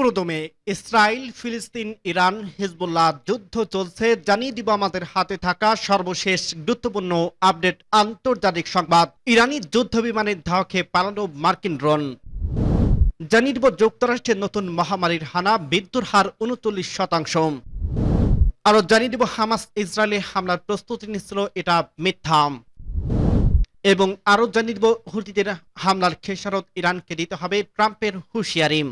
পুরোদমে ইসরায়েল, ফিলিস্তিন, Iran, Hezbollah যুদ্ধ চলছে। জানিয়ে দিব আমাদের হাতে থাকা সর্বশেষ গুরুত্বপূর্ণ আপডেট আন্তর্জাতিক সংবাদ। ইরানি যুদ্ধ বিমানের ধাওয়া খেয়ে পালানো মার্কিন ড্রোন। জানিয়ে দিব যুক্তরাষ্ট্রের নতুন মহামারীর হানা, মৃত্যুর হার ৩৯%। আরো জানিয়ে দিব হামাস ইসরায়েলে হামলার প্রস্তুতি নিচ্ছিল, এটা মিথ্যা। এবং আরো জানিয়ে দিব হুতিদের হামলার খেসারত ইরানকে দিতে হবে, ট্রাম্পের হুঁশিয়ারি।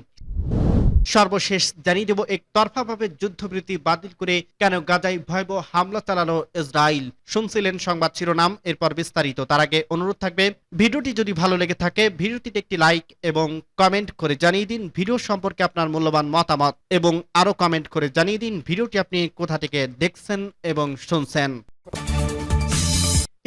সর্বশেষ জানিয়ে দেব একতরফাভাবে যুদ্ধবিরতি বাতিল করে কেন গাজায় ভয়াবহ হামলা চালালো ইসরায়েল। শুনছিলেন সংবাদ শিরোনাম, এরপর বিস্তারিত। তার আগে অনুরোধ থাকবে, ভিডিওটি যদি ভালো লেগে থাকে ভিডিওটিতে একটি লাইক এবং কমেন্ট করে জানিয়ে দিন ভিডিও সম্পর্কে আপনার মূল্যবান মতামত, এবং আরো কমেন্ট করে জানিয়ে দিন ভিডিওটি আপনি কোথা থেকে দেখছেন এবং শুনছেন।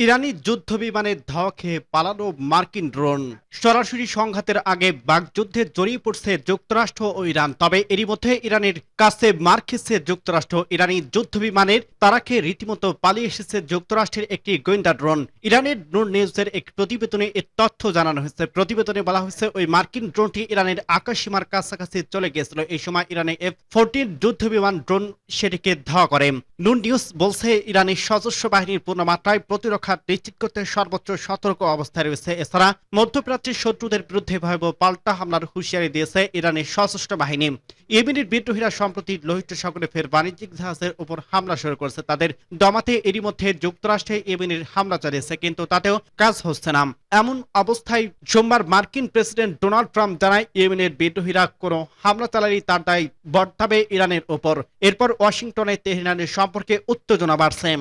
ইরানি যুদ্ধ বিমানের ধাওয়া খেয়ে পালানো মার্কিন ড্রোন। সরাসরি সংঘাতের আগে বাগযুদ্ধে জড়িয়ে পড়ছে যুক্তরাষ্ট্র ও ইরান। তবে এরই মধ্যে ইরানের কাছে মার খেয়েছে যুক্তরাষ্ট্র। ইরানি যুদ্ধ বিমানের তাড়া খেয়ে রীতিমতো পালিয়ে এসেছে যুক্তরাষ্ট্রের একটি গোয়েন্দা ড্রোন। ইরানের নূর নিউজের এক প্রতিবেদনে এর তথ্য জানানো হয়েছে। প্রতিবেদনে বলা হয়েছে ওই মার্কিন ড্রোনটি ইরানের আকাশসীমার কাছাকাছি চলে গিয়েছিল। এই সময় ইরানের F-14 যুদ্ধ বিমান ড্রোন সেটিকে ধাওয়া করে। নূর নিউজ বলছে ইরানের সশস্ত্র বাহিনীর পূর্ণমাত্রায় প্রতিরক্ষা নিশ্চিত করতে সর্বোচ্চ সতর্ক অবস্থায় রয়েছে। এছাড়া মধ্যপ্রাচ্যের শত্রুদের বিরুদ্ধে ভয়াবহ পাল্টা হামলার হুঁশিয়ারি দিয়েছে ইরানের সশস্ত্র বাহিনী। ইয়েমেনের বিদ্রোহীরা সম্প্রতি লোহিত সাগরে ফের বাণিজ্যিক জাহাজের উপর হামলা শুরু করেছে। তাদের দমাতে এরই মধ্যে যুক্তরাষ্ট্রে ইয়েমেনের হামলা চালিয়েছে, কিন্তু তাতেও কাজ হচ্ছে না। এমন অবস্থায় সোমবার মার্কিন প্রেসিডেন্ট ডোনাল্ড ট্রাম্প জানায় ইয়েমেনের বিদ্রোহীরা কোনো হামলা চালালেই তার দায় বর্তাবে ইরানের ওপর। এরপর ওয়াশিংটনে তেহরানের সম্পর্কে উত্তেজনা বাড়ছে।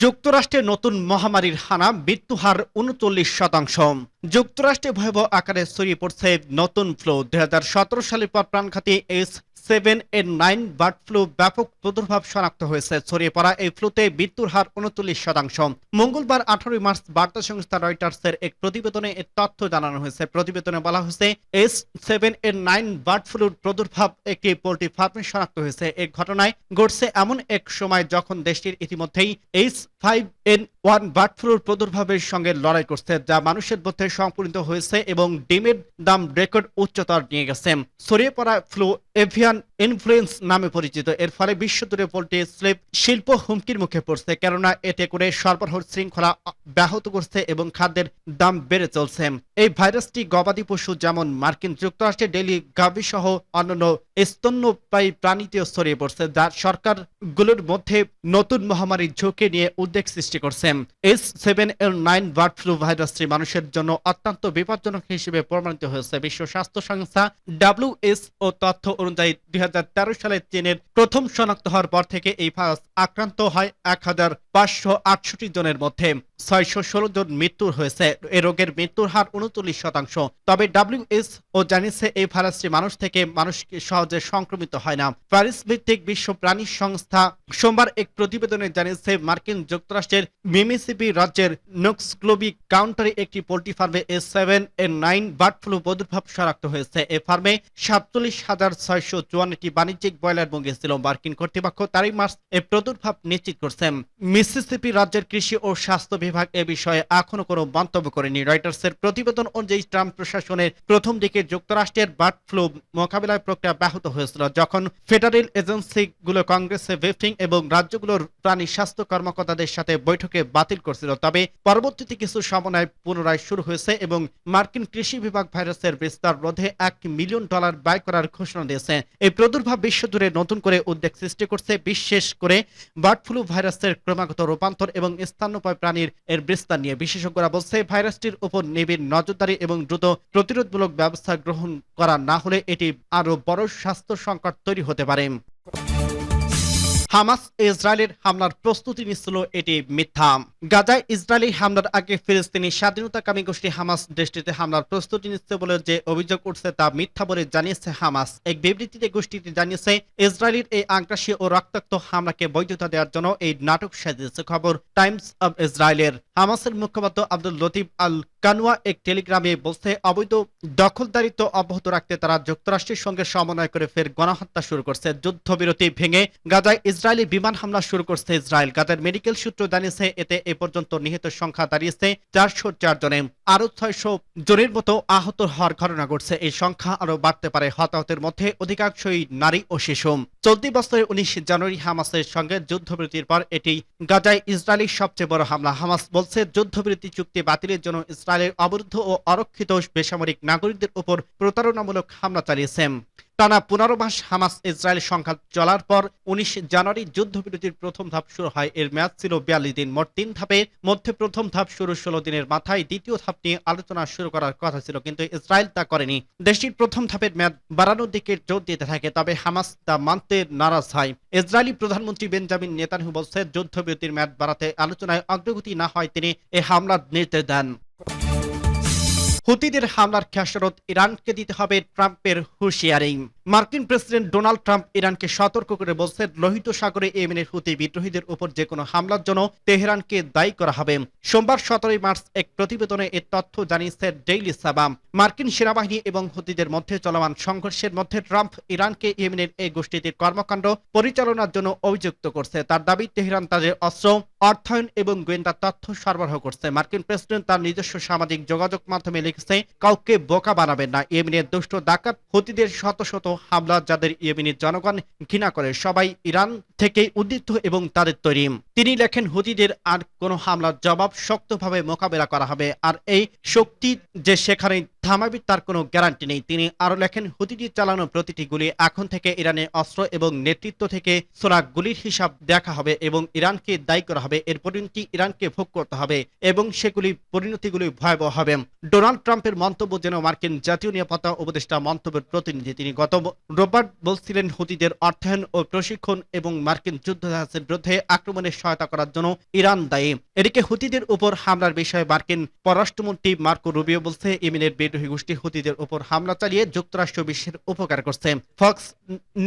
যুক্তরাষ্ট্রে নতুন মহামারীর হানা, মৃত্যুহার ৩৯%। যুক্তরাষ্ট্রে ভয়াবহ আকারে ছড়িয়ে পড়ছে নতুন ফ্লু। ২০১৭ সালের পর প্রাণঘাতী H7N9 বার্ড ফ্লু ব্যাপক প্রাদুর্ভাব শনাক্ত হয়েছে। ছড়িয়ে পড়া এই ফ্লুতে মৃত্যুর হার ৩৯%। মঙ্গলবার ১৮ মার্চ বার্তা সংস্থা রয়টার্সের এক প্রতিবেদনে এর তথ্য জানানো হয়েছে। প্রতিবেদনে বলা হয়েছে H7N9 বার্ড ফ্লুর প্রাদুর্ভাব একটি পোল্ট্রি ফার্মে শনাক্ত হয়েছে। এই ঘটনায় ঘটছে এমন এক সময় যখন দেশটির ইতিমধ্যেই H5N1 বার্ড ফ্লুর প্রাদুর্ভাবের সঙ্গে লড়াই করছে, যা মানুষের মধ্যে সংক্রমিত হয়েছে এবং ডিমের দাম রেকর্ড উচ্চতর নিয়ে গেছে। ছড়িয়ে পড়া ফ্লু এভিয়ান ইনফ্লুয়েন্স নামে পরিচিত। এর ফলে বিশ্বজুড়ে পোল্ট্রি শিল্প হুমকির মুখে পড়ছে, কেননা এতে করে সরবরাহ শৃঙ্খলা ব্যাহত করছে এবং খাদ্যের দাম বেড়ে চলছে। এই ভাইরাসটি গবাদি পশু যেমন মার্কিন যুক্তরাষ্ট্রে ডেইলি গাভী সহ অন্যান্য স্তন্যপায়ী প্রাণীতেও ছড়িয়ে পড়ছে, যা সরকারগুলোর মধ্যে নতুন মহামারীর ঝুঁকি নিয়ে উদ্বেগ সৃষ্টি করছে। H7N9 বার্ড ফ্লু ভাইরাসটি মানুষের জন্য অত্যন্ত বিপজ্জনক হিসেবে প্রমাণিত হয়েছে। বিশ্ব স্বাস্থ্য সংস্থা WHO তথ্য অনুযায়ী ২০১৩ সালে চীনের প্রথম শনাক্ত হওয়ার পর থেকে এই ভাইরাস আক্রান্ত হয় ১৫৬৮ জনের মধ্যে ৬১৬ জন মৃত্যু হয়েছে। এই রোগের মৃত্যুর হার ৩৯%। তবে WHO জানিয়েছে এই ভাইরাসটি মানুষ থেকে মানুষকে সহজে সংক্রমিত হয় না। প্যারিস ভিত্তিক বিশ্ব প্রাণী সংস্থা সোমবার এক প্রতিবেদনে জানিয়েছে মার্কিন যুক্তরাষ্ট্রের মিসিসিপি রাজ্যের নোক্সগ্লোবি কাউন্টারে একটি পোল্ট্রি ফার্মে H7N9 বার্ড ফ্লু প্রাদুর্ভাব শনাক্ত হয়েছে। এই ফার্মে ৪৭,৬৫৪টি বাণিজ্যিক ব্রয়লার মুরগি ছিল। মার্কিন কর্তৃপক্ষ ৪ মার্চ এই প্রাদুর্ভাব নিশ্চিত করছে। মিসিসিপি রাজ্যের কৃষি ও স্বাস্থ্য বিভাগ এ বিষয়ে এখনো কোনো মন্তব্য করেনি। রয়টার্সের প্রতিবেদন অনুযায়ী ট্রাম্প প্রশাসনের প্রথম দিকে যুক্তরাষ্ট্রের বার্ড ফ্লু মোকাবিলার প্রক্রিয়া ব্যাহত হয়েছিল, যখন ফেডারেল এজেন্সিগুলো কংগ্রেসে ব্রিফিং এবং রাজ্যগুলোর প্রাণী স্বাস্থ্য কর্মকর্তাদের সাথে বৈঠকে বাতিল করছিল। তবে পরবর্তীতে কিছু সমন্বয় পুনরায় শুরু হয়েছে এবং মার্কিন কৃষি বিভাগ ভাইরাসের বিস্তার রোধে $1 মিলিয়ন ব্যয় করার ঘোষণা দিয়েছে। এই প্রাদুর্ভাব বিশ্বজুড়ে নতুন করে উদ্বেগ সৃষ্টি করছে, বিশেষ করে বার্ড ফ্লু ভাইরাসের ক্রমাগত রূপান্তর এবং স্তন্যপায়ী প্রাণীর এর বিস্তার নিয়ে। বিশেষজ্ঞরা বলছে ভাইরাসটির উপর নিবিড় নজরদারি এবং দ্রুত প্রতিরোধমূলক ব্যবস্থা গ্রহণ করা না হলে এটি আরো বড় স্বাস্থ্য সংকট তৈরি হতে পারে। হামাস ইসরায়েলের হামলার প্রস্তুতি নিচ্ছিল, এটি মিথ্যা। গাজায় ইসরায়েলি হামলার আগে ফিলিস্তিনি স্বাধীনতাকামী গোষ্ঠী হামাস দেশটিতে হামলার প্রস্তুতি নিচ্ছে বলে যে অভিযোগ উঠছে তা মিথ্যা বলে জানিয়েছে হামাস। এক বিবৃতিতে গোষ্ঠীটি জানিয়েছে ইসরায়েলের এই আগ্রাসী ও রক্তাক্ত হামলাকে বৈধতা দেওয়ার জন্য এই নাটক সাজিয়েছে। খবর টাইমস অব ইসরায়েলের। হামাসের মুখপাত্র আব্দুল লতিফ আল কানওয়া এক টেলিগ্রামে বলছে অবৈধ দখলদারিত্ব অব্যাহত রাখতে তারা যুক্তরাষ্ট্রের সঙ্গে সমন্বয় করে ফের গণহত্যা শুরু করছে। যুদ্ধবিরতি ভেঙে গাজায় ইসরায়েলি বিমান হামলা শুরু করছে ইসরায়েল। গাজার মেডিকেল সূত্র জানিয়েছে এতে এ পর্যন্ত নিহতের সংখ্যা দাঁড়িয়েছে 404 জনে। আরো 600 জনের মতো আহত হওয়ার ঘটনা ঘটছে। এই সংখ্যা আরো বাড়তে পারে। হতাহতের মধ্যে অধিকাংশই নারী ও শিশু। চলতি বছরের 19 জানুয়ারি হামাসের সঙ্গে যুদ্ধবিরতির পর এটি গাজায় ইসরায়েলের সবচেয়ে বড় হামলা। হামাস বলছে যুদ্ধবিরতি চুক্তি বাতিলের জন্য ইসরায়েলের অবরুদ্ধ ও অরক্ষিত বেসামরিক নাগরিকদের উপর প্রতারণামূলক হামলা চালিয়েছে। টানা 15 মাস হামাস ইসরায়েল সংঘাত চলার পর 19 জানুয়ারি যুদ্ধবিরতির প্রথম ধাপ শুরু হয়। এর মেয়াদ ছিল 42 দিন। মোট 3 ধাপের মধ্যে প্রথম ধাপ শুরু 16 দিনের মাথায় দ্বিতীয় ধাপ নিয়ে আলোচনা শুরু করার কথা ছিল, কিন্তু ইসরায়েল তা করেনি। দেশটির প্রথম ধাপের মেয়াদ বাড়ানোর দিকে জোর দিতে থাকে, তবে হামাস তা মানতে নারাজ হয়। ইসরায়েলি প্রধানমন্ত্রী বেঞ্জামিন নেতানিয়াহু বলছে যুদ্ধবিরতির মেয়াদ বাড়াতে আলোচনায় অগ্রগতি না হয় তিনি এ হামলার নির্দেশ দেন। হুতিদের হামলার খেসারত ইরানকে দিতে হবে, ট্রাম্পের হুঁশিয়ারি। মার্কিন প্রেসিডেন্ট ডোনাল্ড ট্রাম্প ইরানকে সতর্ক করে বলছেন লোহিত সাগরে ইয়েমেনের হুতি বিদ্রোহীদের উপর যে কোনো হামলার জন্য তেহরানকে দায়ী করা হবে। সোমবার 17 মার্চ এক প্রতিবেদনে এ তথ্য জানিয়েছে ডেইলি সাবাম। মার্কিন সেনাবাহিনী এবং হুতিদের মধ্যে চলমান সংঘর্ষের মধ্যে ট্রাম্প ইরানকে ইয়েমেনের এই গোষ্ঠীটির কর্মকাণ্ড পরিচালনার জন্য অভিযুক্ত করছে। তার দাবি তেহরান তাদের অস্ত্র, অর্থায়ন এবং গোয়েন্দা তথ্য সরবরাহ করছে। মার্কিন প্রেসিডেন্ট তার নিজস্ব সামাজিক যোগাযোগ মাধ্যমে লিখেছে, কাউকে বোকা বানাবেন না। ইয়েমেনের দুষ্ট ডাকাত হুতিদের শত শত হামলা যাদের ইয়েমেনের জনগণ ঘৃণা করে, সবাই ইরান থেকে উদ্দীপ্ত এবং তাদের তৈরি। তিনি লেখেন, হুতিদের আর কোনো হামলার জবাব শক্তভাবে মোকাবেলা করা হবে, আর এই শক্তি যে সেখানে থামাবে তার কোনো গ্যারান্টি নেই। তিনি আরো লেখেন, হুতিদের চালানো প্রতিটি গুলি এখন থেকে ইরানের অস্ত্র এবং নেতৃত্ব থেকে ছোড়া গুলির হিসাব দেখা হবে এবং ইরানকে দায়ী করা হবে। এর পরিণতি ইরানকে ভোগ করতে হবে এবং সেগুলি পরিণতিগুলি ভয়াবহ হবে। ডোনাল্ড ট্রাম্পের মন্তব্য যেন মার্কিন জাতীয় নিরাপত্তা উপদেষ্টা মন্তব্যের প্রতিনিধি। তিনি গত রোববার বলছিলেন হুতিদের অর্থায়ন ও প্রশিক্ষণ এবং মার্কিন যুদ্ধজাহাজের বিরুদ্ধে আক্রমণে সহায়তা করার জন্য ইরান দায়ী। এদিকে হুতিদের উপর হামলার বিষয়ে মার্কিন পররাষ্ট্রমন্ত্রী মার্কো রুবিও বলছে, ইয়েমেনের বিদ্রোহী গোষ্ঠী হুতিদের উপর হামলা চালিয়ে যুক্তরাষ্ট্র বিশ্বের উপকার করছে। ফক্স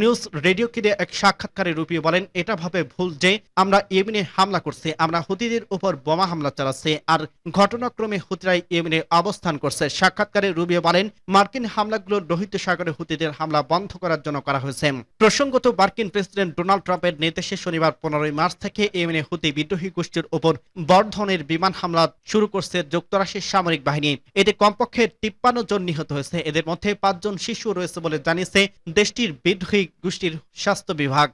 নিউজ রেডিওকে এক সাক্ষাৎকারে রুবিও বলেন, এটা ভাবে ভুল যে আমরা ইয়েমেনে হামলা করছি। আমরা হুতিদের উপর বোমা হামলা চালাচ্ছি আর ঘটনাক্রমে হুতিরাই ইয়েমেনে অবস্থান করছে। সাক্ষাৎকারে রুবিও বলেন, মার্কিন হামলাগুলো লোহিত সাগরে হুতিদের হামলা বন্ধ করার জন্য করা হয়েছে। প্রসঙ্গত, মার্কিন প্রেসিডেন্ট ডোনাল্ড ট্রাম্পের নির্দেশে শনিবার 15 মার্চ থেকে ইয়েমেনে হুতি বিদ্রোহী গোষ্ঠীর উপর বড় ধরনের বিমান হামলা শুরু করছে যুক্তরাষ্ট্রের সামরিক বাহিনী। এতে কমপক্ষে 53 জন নিহত হয়েছে। এদের মধ্যে 5 জন শিশু রয়েছে বলে জানিয়েছে দেশটির বিদ্রোহী গোষ্ঠীর স্বাস্থ্য বিভাগ।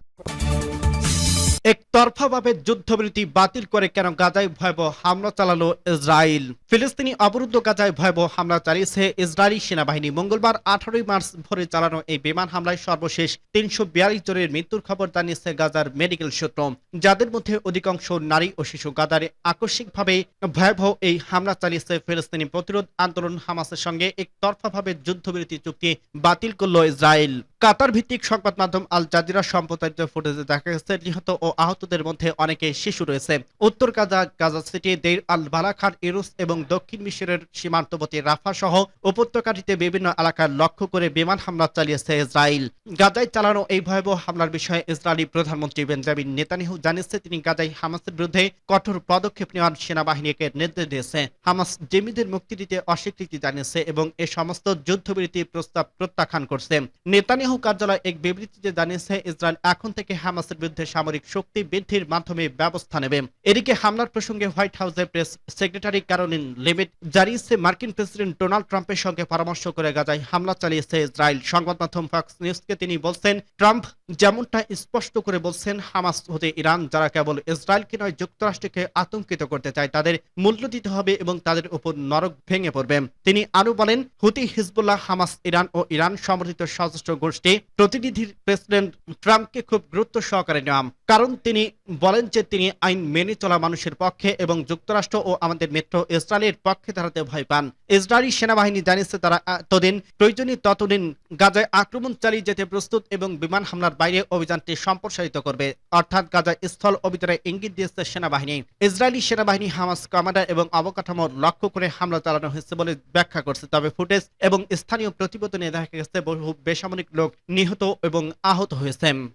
একতরফাভাবে যুদ্ধবিরতি বাতিল করে কেন গাজায় ভয়াবহ হামলা চালালো ইসরায়েল? ফিলিস্তিনি অবরুদ্ধ গাজায় ভয়াবহ হামলা চালিয়েছে ইসরায়েলি সেনাবাহিনী। মঙ্গলবার 18 মার্চ ভোরে চালানো এই বিমান হামলায় সর্বশেষ 342 জনের মৃত্যুর খবর জানিয়েছে গাজার মেডিকেল সূত্র, যাদের মধ্যে অধিকাংশ নারী ও শিশু। গাজারে আকস্মিকভাবে ভয়াবহ এই হামলা চালিয়েছে ফিলিস্তিনি প্রতিরোধ আন্দোলন হামাসের সঙ্গে একতরফাভাবে যুদ্ধবিরতি চুক্তি বাতিল করল ইসরায়েল। কাতার ভিত্তিক সংবাদ মাধ্যম আল জাজিরা সম্প্রচারিত ফুটেজে দেখা গেছে নিহত ও আহতদের মধ্যে অনেকে শিশু রয়েছে। উত্তর গাজা, গাজা সিটি, দেইর আল বালা, খান ইউনুস এবং দক্ষিণ মিশরের সীমান্তবর্তী রাফা সহ উপত্যকাটিতে বিভিন্ন এলাকার লক্ষ্য করে বিমান হামলা চালিয়েছে ইসরায়েল। গাজায় চালানো এই ভয়াবহ হামলার বিষয়ে ইসরায়েলি প্রধানমন্ত্রী বেঞ্জামিন নেতানিয়াহু জানিয়েছে, তিনি গাজায় হামাসের বিরুদ্ধে কঠোর পদক্ষেপ নেওয়ার সেনাবাহিনীকে নির্দেশ দিয়েছে। হামাস জিম্মিদের মুক্তি দিতে অস্বীকৃতি জানিয়েছে এবং এ সমস্ত যুদ্ধবিরতি প্রস্তাব প্রত্যাখ্যান করছে। নেতানিয়াহু কার্যালয় এক বিবৃতিতে জানিয়েছে, ইসরায়েল এখন থেকে হামাসের বিরুদ্ধে সামরিক শক্তি বৃদ্ধির মাধ্যমে ব্যবস্থা নেবে। এদিকে হামলার প্রসঙ্গে হোয়াইট হাউসের প্রেস সেক্রেটারি ক্যারোলিন লেভিট জানিয়েছে, মার্কিন প্রেসিডেন্ট ডোনাল্ড ট্রাম্পের সঙ্গে পরামর্শ করে গাজায় হামলা চালিয়েছে ইসরায়েল। সংবাদ মাধ্যম ফক্স নিউজকে তিনি বলছেন, ট্রাম্প যেমনটা স্পষ্ট করে বলছেন, হামাস হতে ইরান যারা কেবল ইসরায়েলকে নয় যুক্তরাষ্ট্রকে আতঙ্কিত করতে চায় তাদের মূল্য দিতে হবে এবং তাদের উপর নরক ভেঙে পড়বে। তিনি আরো বলেন, হুতি, হিজবুল্লাহ, হামাস, ইরান ও ইরান সমর্থিত সশস্ত্র গোষ্ঠী প্রতিনিধির প্রেসিডেন্ট ট্রাম্পকে খুব গুরুত্ব সহকারে নেওয়া, কারণ তিনি বলেন যে তিনি আইন মেনে চলা মানুষের পক্ষে এবং যুক্তরাষ্ট্র ও আমাদের মিত্র ইসরায়েলের পক্ষে দাঁড়াতে ভয় পান। ইসরায়েলি সেনাবাহিনী জানিয়েছে তারা এতদিন প্রয়োজনীয় ততদিন গাজায় আক্রমণ চালিয়ে যেতে প্রস্তুত এবং বিমান হামলার বাইরে অভিযানটি সম্প্রসারিত করবে, অর্থাৎ গাজায় স্থল অভিযানে ইঙ্গিত দিয়েছে সেনাবাহিনী। ইসরায়েলি সেনাবাহিনী হামাস কমান্ডার এবং অবকাঠামো লক্ষ্য করে হামলা চালানো হয়েছে বলে ব্যাখ্যা করছে, তবে ফুটেজ এবং স্থানীয় প্রতিবেদনে দেখা গেছে বহু বেসামরিক লোক নিহত এবং আহত হয়েছে।